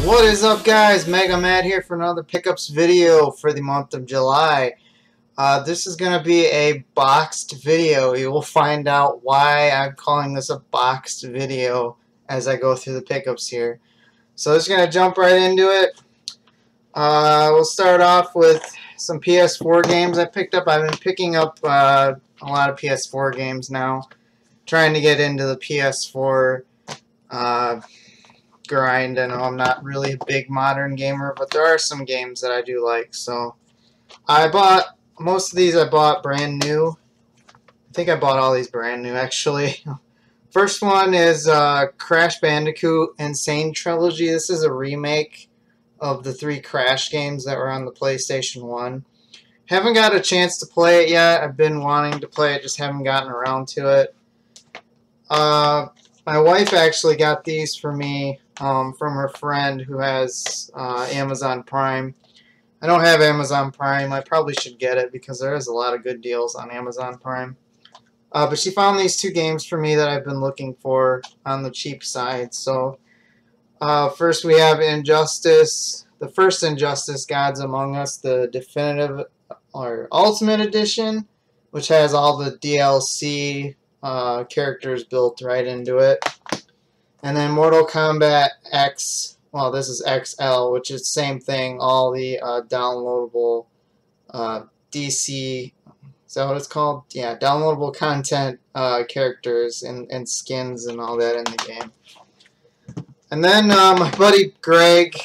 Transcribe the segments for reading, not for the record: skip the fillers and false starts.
What is up, guys? Mega Mad here for another pickups video for the month of July. This is going to be a boxed video. You will find out why I'm calling this a boxed video as I go through the pickups here. So just going to jump right into it. We'll start off with some PS4 games I picked up. I've been picking up a lot of PS4 games now. Trying to get into the PS4 grind. I know I'm not really a big modern gamer, but there are some games that I do like. So I bought most of these. I bought brand new. I think I bought all these brand new actually. First one is Crash Bandicoot N. Sane Trilogy. This is a remake of the 3 Crash games that were on the PlayStation 1. Haven't got a chance to play it yet. I've been wanting to play it, just haven't gotten around to it. My wife actually got these for me from her friend who has Amazon Prime. I don't have Amazon Prime. I probably should get it because there is a lot of good deals on Amazon Prime. But she found these 2 games for me that I've been looking for on the cheap side. So first we have Injustice, the first Injustice, Gods Among Us, the definitive or Ultimate Edition, which has all the DLC characters built right into it. And then Mortal Kombat X, well, this is XL, which is the same thing, all the downloadable DC, is that what it's called? Yeah, downloadable content characters and skins and all that in the game. And then my buddy Greg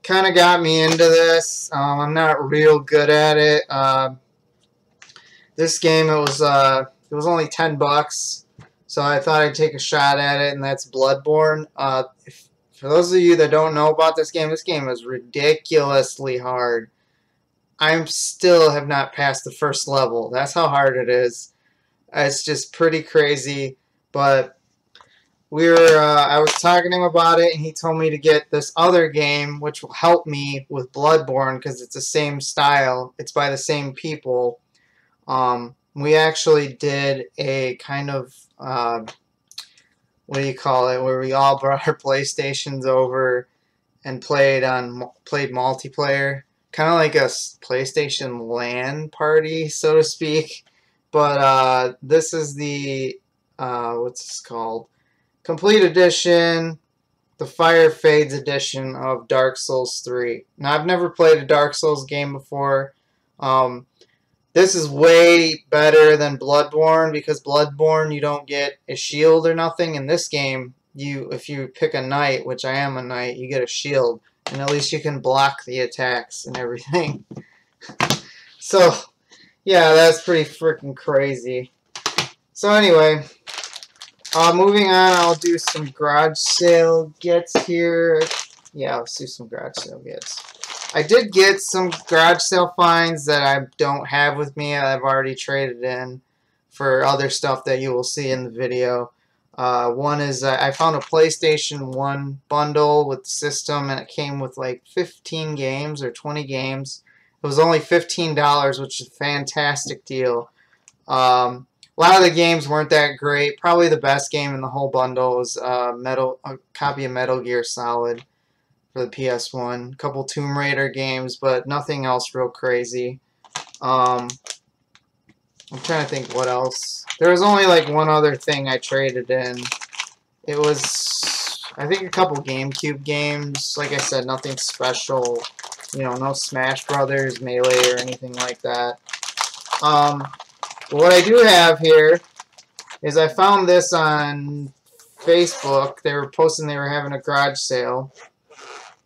kind of got me into this. I'm not real good at it. This game, it was only $10, so I thought I'd take a shot at it, and that's Bloodborne. For those of you that don't know about this game is ridiculously hard. I still have not passed the first level. That's how hard it is. It's just pretty crazy, but I was talking to him about it, and he told me to get this other game, which will help me with Bloodborne, because it's the same style. It's by the same people. We actually did a kind of, what do you call it, where we all brought our PlayStations over and played multiplayer. Kind of like a PlayStation LAN party, so to speak. But this is the, what's this called? Complete Edition, the Fire Fades Edition of Dark Souls 3. Now, I've never played a Dark Souls game before. This is way better than Bloodborne, because Bloodborne, you don't get a shield or nothing. In this game, if you pick a knight, which I am a knight, you get a shield. And at least you can block the attacks and everything. So, yeah, that's pretty freaking crazy. So anyway, moving on, I'll do some garage sale gets here. Yeah, let's do some garage sale gets. I did get some garage sale finds that I don't have with me. I've already traded in for other stuff that you will see in the video. One is I found a PlayStation 1 bundle with the system, and it came with like 15 games or 20 games. It was only $15, which is a fantastic deal. A lot of the games weren't that great. Probably the best game in the whole bundle was a copy of Metal Gear Solid for the PS1. A couple Tomb Raider games, but nothing else real crazy. I'm trying to think what else. There was only like one other thing I traded in. It was, I think, a couple GameCube games. Like I said, nothing special. You know, no Smash Brothers, Melee, or anything like that. But what I do have here is I found this on Facebook. They were posting they were having a garage sale.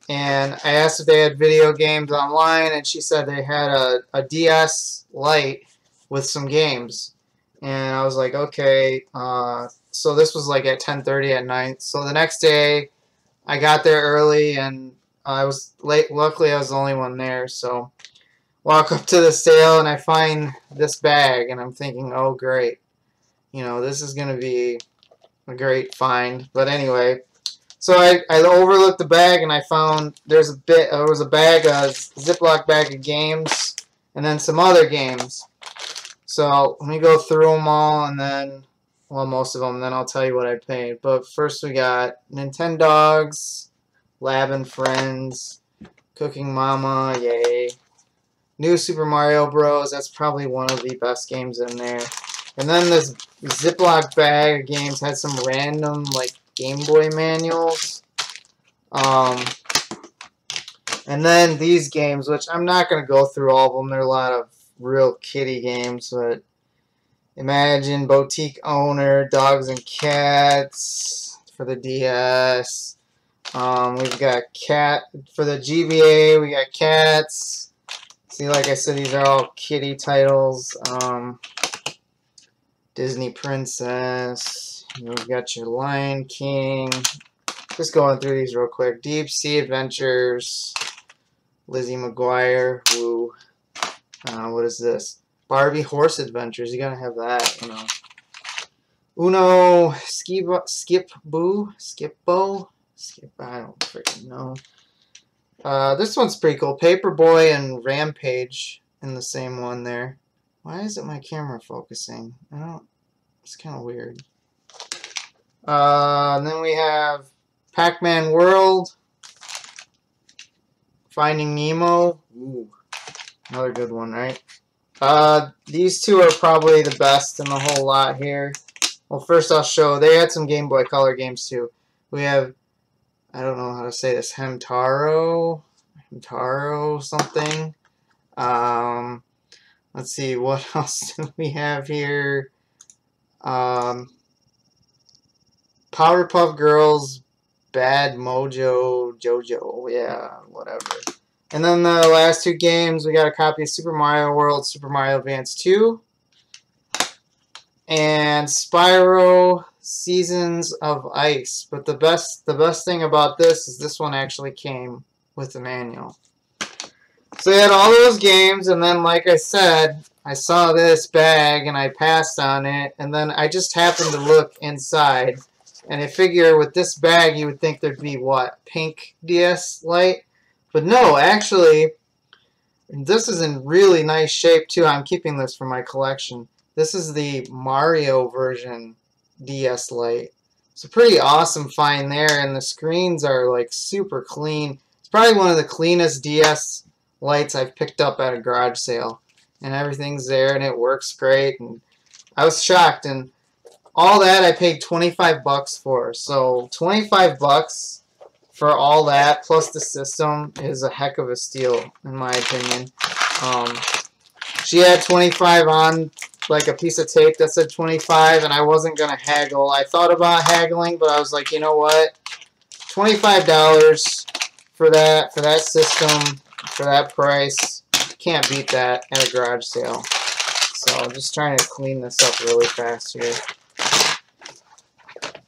And I asked if they had video games online, and she said they had a DS Lite with some games. And I was like, okay. So this was like at 10:30 at night. So the next day, I got there early, and I was late. Luckily, I was the only one there. So walk up to the sale, and I find this bag, and I'm thinking, oh, great. You know, this is going to be a great find. But anyway, so I overlooked the bag, and I found there was a bag, a Ziploc bag of games, and then some other games. So let me go through them all, and then, well, most of them, and then I'll tell you what I paid. But first we got Nintendogs, Lab and Friends, Cooking Mama, yay. New Super Mario Bros. That's probably one of the best games in there. And then this Ziploc bag of games had some random like Game Boy manuals. And then these games, which I'm not going to go through all of them. There are a lot of real kiddie games, but Imagine, Boutique Owner, Dogs and Cats for the DS. We've got Cat for the GBA. We got Cats. See, like I said, these are all kiddie titles. Disney Princess. We've got your Lion King. Just going through these real quick. Deep Sea Adventures. Lizzie McGuire. Woo. What is this? Barbie Horse Adventures. You gotta have that, you know. Uno. Skip-Bo. I don't freaking know. This one's pretty cool. Paperboy and Rampage in the same one there. Why isn't my camera focusing? It's kind of weird. And then we have Pac-Man World. Finding Nemo. Ooh, another good one, right? These two are probably the best in the whole lot here. Well, first I'll show. They had some Game Boy Color games too. We have, I don't know how to say this, Hamtaro something. Let's see, what else do we have here? Powerpuff Girls, Bad Mojo, Jojo, yeah, whatever. And then the last two games, we got a copy of Super Mario World, Super Mario Advance 2, and Spyro Seasons of Ice. But the best thing about this is this one actually came with the manual. So they had all those games, and then like I said, I saw this bag and I passed on it, and then I just happened to look inside, and I figure with this bag you would think there'd be what? Pink DS Lite? But no, actually, this is in really nice shape too. I'm keeping this for my collection. This is the Mario version DS Lite. It's a pretty awesome find there, and the screens are like super clean. It's probably one of the cleanest DS lights I've picked up at a garage sale. And everything's there, and it works great. And I was shocked, and all that I paid 25 bucks for. So 25 bucks for all that plus the system is a heck of a steal, in my opinion. She had 25 on like a piece of tape that said 25, and I wasn't gonna haggle. I thought about haggling, but I was like, you know what? $25 for that system, for that price, can't beat that at a garage sale. So I'm just trying to clean this up really fast here.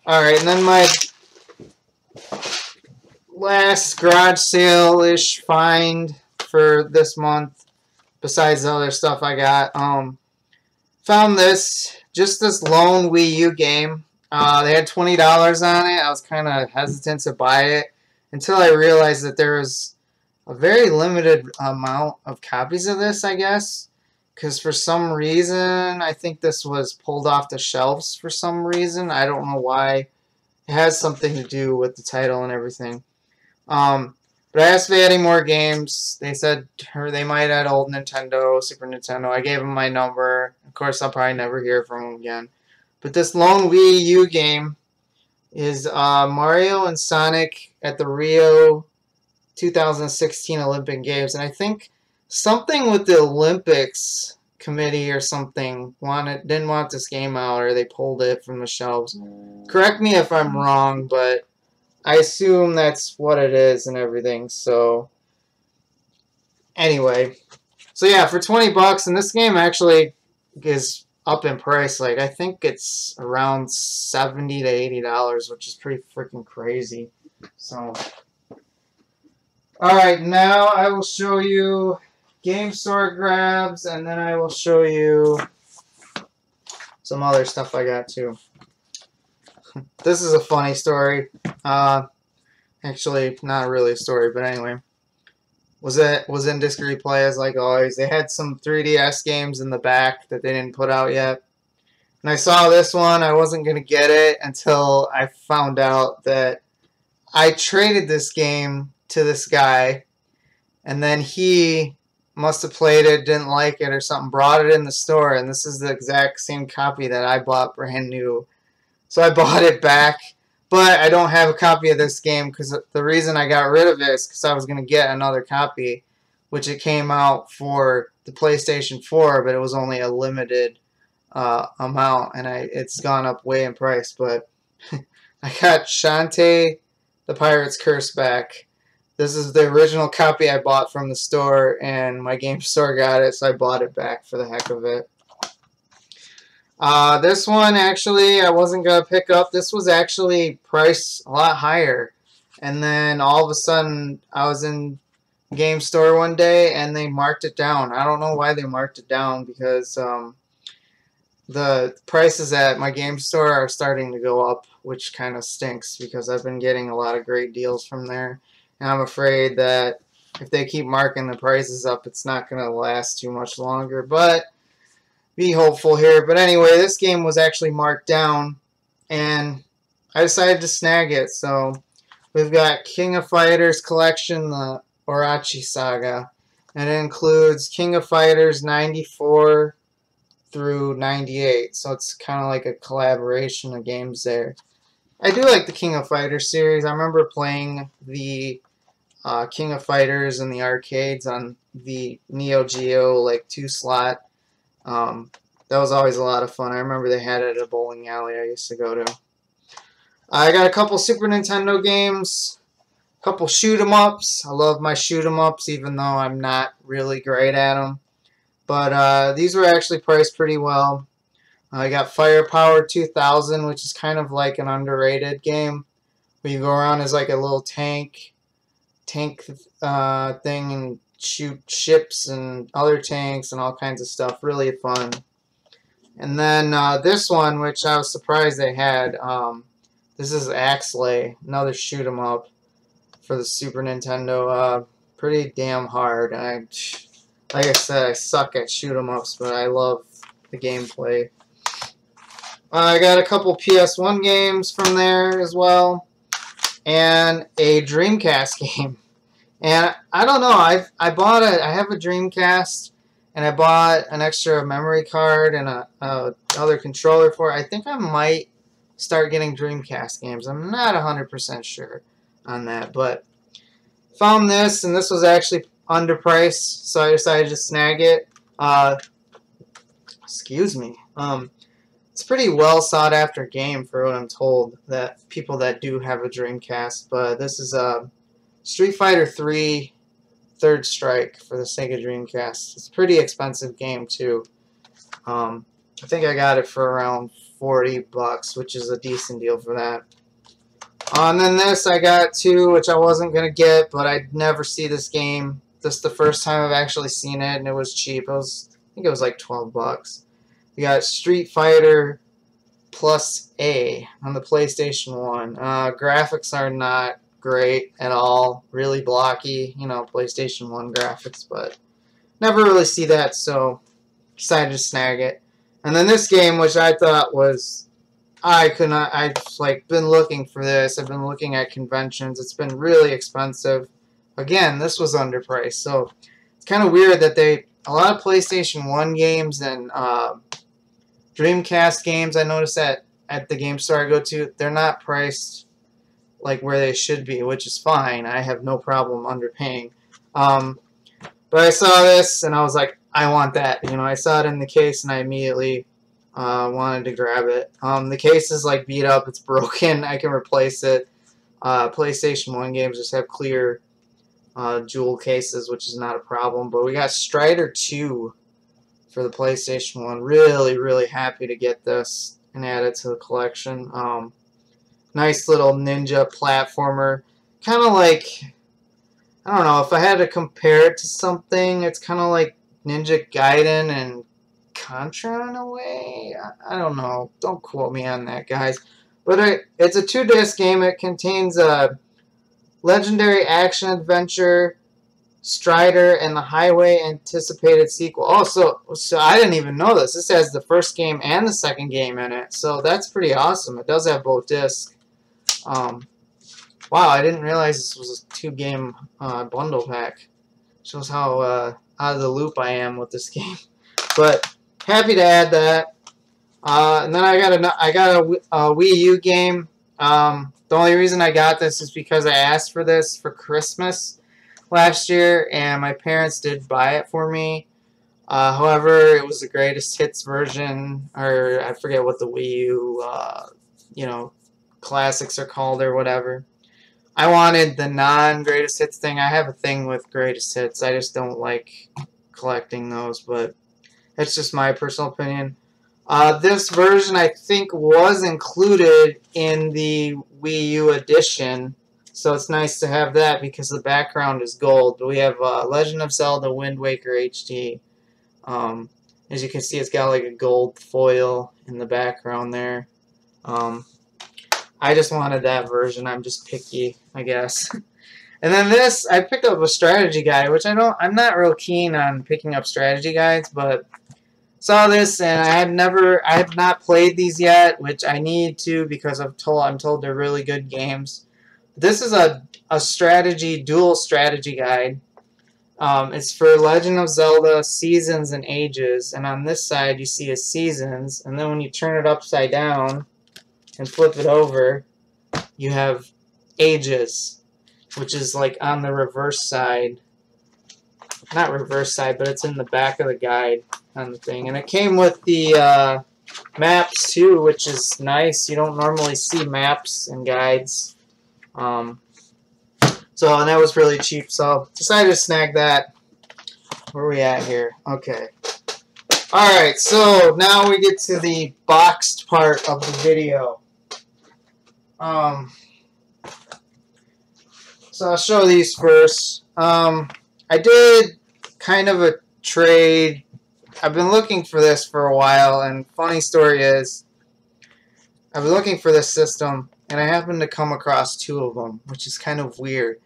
Alright, and then my last garage sale-ish find for this month, besides the other stuff I got, found this, just this lone Wii U game. They had $20 on it. I was kind of hesitant to buy it until I realized that there was a very limited amount of copies of this, I guess, because for some reason, I think this was pulled off the shelves for some reason. I don't know why. It has something to do with the title and everything. But I asked if they had any more games. They said they might add old Nintendo, Super Nintendo. I gave them my number. Of course, I'll probably never hear from them again. But this lone Wii U game is Mario and Sonic at the Rio 2016 Olympic Games. And I think something with the Olympics committee or something didn't want this game out, or they pulled it from the shelves. Correct me if I'm wrong, but I assume that's what it is and everything. So anyway, so yeah, for 20 bucks, and this game actually is up in price. Like, I think it's around $70 to $80, which is pretty freaking crazy. So alright, now I will show you game store grabs, and then I will show you some other stuff I got too. This is a funny story. Actually, not really a story, but anyway. Was in Disc Replay as like always. They had some 3DS games in the back that they didn't put out yet. And I saw this one. I wasn't going to get it until I found out that I traded this game to this guy, and then he must have played it, didn't like it or something, brought it in the store, and this is the exact same copy that I bought brand new. So I bought it back, but I don't have a copy of this game because the reason I got rid of it is because I was going to get another copy, which it came out for the PlayStation 4, but it was only a limited amount, and it's gone up way in price. But I got Shantae the Pirate's Curse back. This is the original copy I bought from the store, and my game store got it, so I bought it back for the heck of it. This one, actually, I wasn't going to pick up. This was actually priced a lot higher. And then all of a sudden, I was in game store one day, and they marked it down. I don't know why they marked it down, because the prices at my game store are starting to go up, which kind of stinks, because I've been getting a lot of great deals from there. And I'm afraid that if they keep marking the prices up, it's not going to last too much longer. But be hopeful here. But anyway, this game was actually marked down, and I decided to snag it. So we've got King of Fighters Collection, the Orochi Saga, and it includes King of Fighters 94 through 98. So it's kind of like a collaboration of games there. I do like the King of Fighters series. I remember playing the King of Fighters in the arcades on the Neo Geo like 2-slot. That was always a lot of fun. I remember they had it at a bowling alley I used to go to. I got a couple Super Nintendo games, a couple shoot 'em ups. I love my shoot 'em ups, even though I'm not really great at them. But these were actually priced pretty well. I got Firepower 2000, which is kind of like an underrated game, where you go around as like a little tank thing and shoot ships and other tanks and all kinds of stuff. Really fun. And then this one, which I was surprised they had, this is Axlay, another shoot 'em up for the Super Nintendo. Pretty damn hard. Like I said, I suck at shoot 'em ups, but I love the gameplay. I got a couple PS1 games from there as well, and a Dreamcast game. And I don't know, I have a Dreamcast, and I bought an extra memory card and another controller for it. I think I might start getting Dreamcast games. I'm not 100% sure on that, but found this, and this was actually underpriced, so I decided to snag it. Excuse me. It's a pretty well sought after game for what I'm told, that people that do have a Dreamcast. But this is Street Fighter 3 Third Strike for the Sega Dreamcast. It's a pretty expensive game too. I think I got it for around $40, which is a decent deal for that. And then this I got too, which I wasn't gonna get, but I'd never see this game. This is the first time I've actually seen it, and it was cheap. I think it was like $12. We got Street Fighter Plus A on the PlayStation 1. Graphics are not great at all. Really blocky, you know, PlayStation 1 graphics, but never really see that, so decided to snag it. And then this game, which I thought was, I've like been looking for this. I've been looking at conventions. It's been really expensive. Again, this was underpriced, so it's kind of weird that a lot of PlayStation 1 games and Dreamcast games, I noticed that at the game store I go to, they're not priced like where they should be, which is fine. I have no problem underpaying. But I saw this and I was like, I want that. You know, I saw it in the case and I immediately wanted to grab it. The case is like beat up, it's broken. I can replace it. PlayStation 1 games just have clear jewel cases, which is not a problem. But we got Strider 2 for the PlayStation 1. Really, really happy to get this and add it to the collection. Nice little ninja platformer. Kind of like, I don't know, if I had to compare it to something, it's kind of like Ninja Gaiden and Contra in a way. I don't know. Don't quote me on that, guys. But it's a 2-disc game. It contains a legendary action adventure, Strider, and the highly anticipated sequel. Oh, so I didn't even know this. This has the first game and the second game in it. So that's pretty awesome. It does have both discs. Wow, I didn't realize this was a 2-game bundle pack. Shows how out of the loop I am with this game. But happy to add that. And then I got a Wii U game. The only reason I got this is because I asked for this for Christmas last year, and my parents did buy it for me. However, it was the greatest hits version, or I forget what the Wii U, classics are called or whatever. I wanted the non-greatest hits thing. I have a thing with greatest hits. I just don't like collecting those, but that's just my personal opinion. This version, I think, was included in the Wii U edition, so it's nice to have that because the background is gold. But we have Legend of Zelda Wind Waker HD. As you can see, it's got like a gold foil in the background there. I just wanted that version. I'm just picky, I guess. And then this, I picked up a strategy guide, which I'm not real keen on picking up strategy guides, but saw this and I have not played these yet, which I need to because I'm told they're really good games. This is a dual strategy guide. It's for Legend of Zelda Seasons and Ages, and on this side you see a Seasons, and then when you turn it upside down and flip it over, you have Ages, which is like on the reverse side. Not reverse side, but it's in the back of the guide on the thing. And it came with the maps too, which is nice. You don't normally see maps and guides. And that was really cheap, so decided to snag that. Where are we at here? Okay. Alright, so now we get to the boxed part of the video. So I'll show these first. I did kind of a trade. I've been looking for this for a while, and funny story is, I've been looking for this system, and I happened to come across 2 of them, which is kind of weird.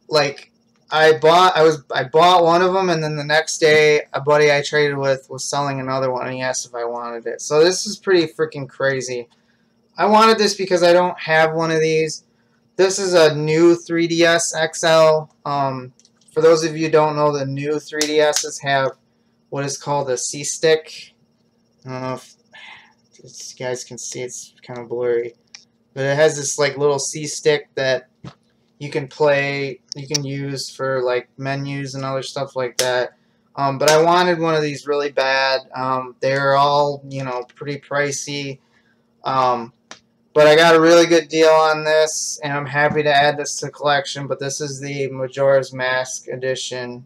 Like, I bought one of them, and then the next day, a buddy I traded with was selling another one, and he asked if I wanted it. So this is pretty freaking crazy. I wanted this because I don't have one of these. This is a new 3DS XL. For those of you who don't know, the new 3DSs have what is called a C-Stick. I don't know if you guys can see, it's kind of blurry. But it has this like little C-Stick that you can use for like menus and other stuff like that. But I wanted one of these really bad. They're all, pretty pricey. But I got a really good deal on this, and I'm happy to add this to the collection. But this is the Majora's Mask Edition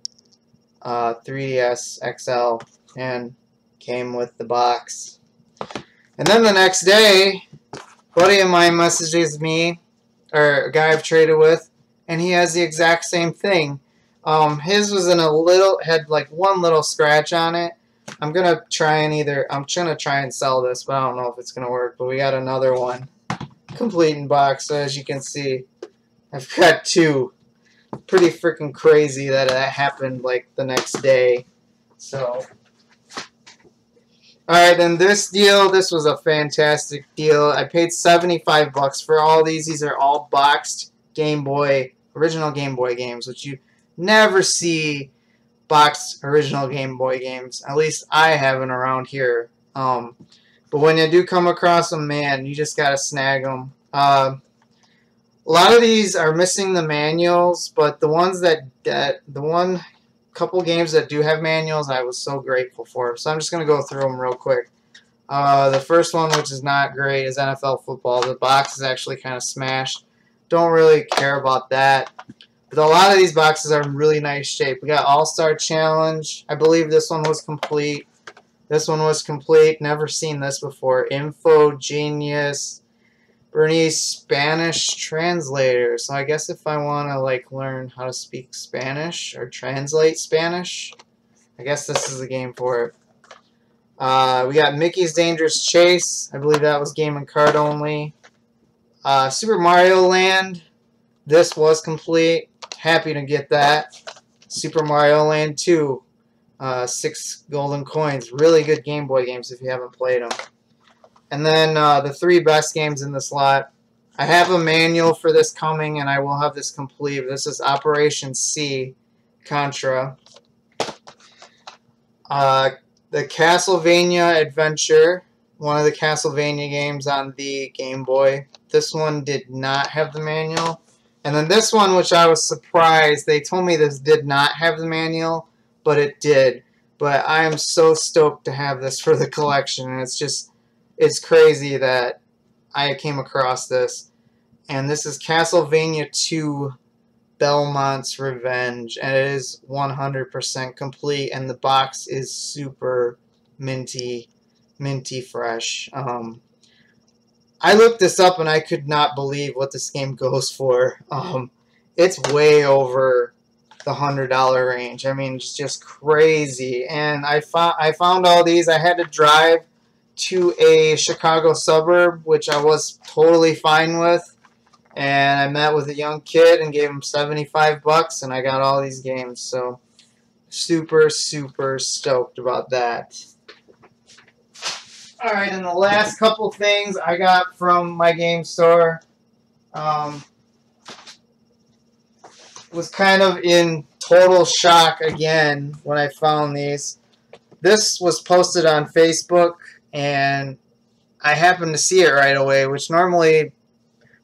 3DS XL, and came with the box. And then the next day, a buddy of mine messages me, or a guy I've traded with, and he has the exact same thing. His was had like one little scratch on it. I'm gonna try and sell this, but I don't know if it's gonna work. But we got another one, complete in box. So as you can see, I've got 2. Pretty freaking crazy that happened like the next day. So, alright, then this was a fantastic deal. I paid $75 for all these. These are all boxed original Game Boy games, which you never see boxed original Game Boy games. At least I haven't around here. But when you do come across them, man, you just gotta snag them. A lot of these are missing the manuals, but the ones couple games that do have manuals, I was so grateful for. So I'm just gonna go through them real quick. The first one, which is not great, is NFL football. The box is actually kind of smashed. Don't really care about that. But a lot of these boxes are in really nice shape. We got All-Star Challenge. I believe this one was complete. This one was complete. Never seen this before. Info Genius. Bernie's Spanish translator. So I guess if I want to like learn how to speak Spanish or translate Spanish, I guess this is the game for it. We got Mickey's Dangerous Chase. I believe that was game and card only. Super Mario Land. This was complete. Happy to get that. Super Mario Land 2. 6 golden coins. Really good Game Boy games if you haven't played them. And then the 3 best games in this lot. I have a manual for this coming, and I will have this complete. This is Operation C, Contra. The Castlevania Adventure, one of the Castlevania games on the Game Boy. This one did not have the manual. And then this one, which I was surprised, they told me this did not have the manual, but it did. But I am so stoked to have this for the collection, and it's crazy that I came across this. And this is Castlevania 2 Belmont's Revenge, and it is 100% complete, and the box is super minty fresh. I looked this up and I could not believe what this game goes for. It's way over the $100 range. I mean, it's just crazy. And I found all these. I had to drive to a Chicago suburb, which I was totally fine with. And I met with a young kid and gave him 75 bucks, and I got all these games. So super stoked about that. Alright, and the last couple things I got from my game store was kind of in total shock again when I found these. This was posted on Facebook, and I happened to see it right away, which normally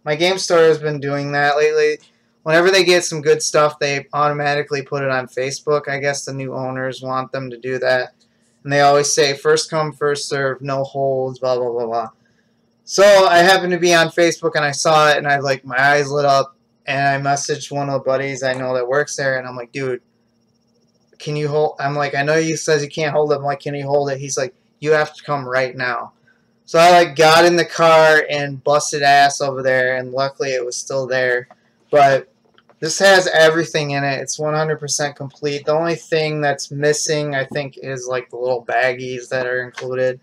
my game store has been doing that lately. Whenever they get some good stuff, they automatically put it on Facebook. I guess the new owners want them to do that. And they always say, first come, first serve, no holds, blah, blah, blah, blah. So I happened to be on Facebook, and I saw it, and my eyes lit up, and I messaged one of the buddies I know that works there, and I'm like, dude, can you hold? I'm like, I know you says you can't hold it. I'm like, can you hold it? He's like, you have to come right now. So I got in the car and busted ass over there, and luckily it was still there. But this has everything in it. It's 100% complete. The only thing that's missing, I think, is the little baggies that are included.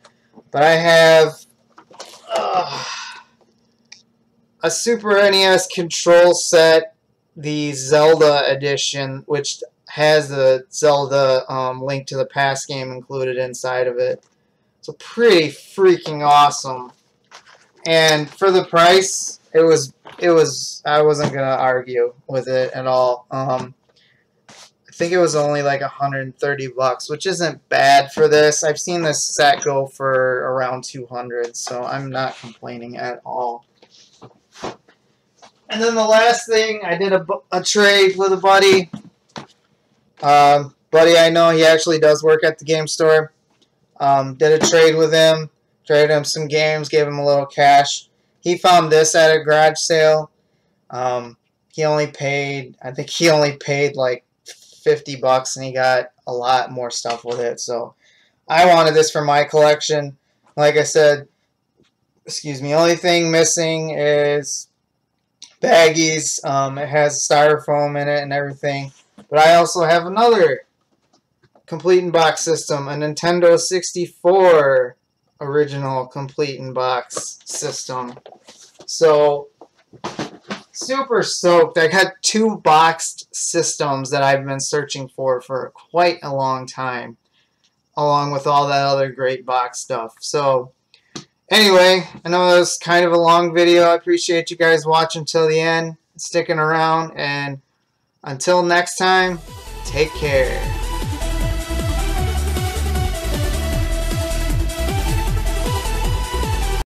But I have a Super NES control set, the Zelda edition, which has the Zelda Link to the Past game included inside of it. So pretty freaking awesome. And for the price, it was I wasn't gonna argue with it at all. I think it was only like 130 bucks, which isn't bad for this. I've seen this set go for around 200, so I'm not complaining at all. And then the last thing, I did a trade with a buddy. Buddy I know, he actually does work at the game store. Did a trade with him, traded him some games, gave him a little cash. He found this at a garage sale. He only paid, I think he only paid like 50 bucks, and he got a lot more stuff with it. So I wanted this for my collection. Like I said, excuse me, only thing missing is baggies. It has styrofoam in it and everything. But I also have another complete in box system, a Nintendo 64 original complete in box system. So super stoked. I got 2 boxed systems that I've been searching for quite a long time, along with all that other great box stuff. So anyway, I know that was kind of a long video. I appreciate you guys watching till the end, sticking around, and until next time, take care.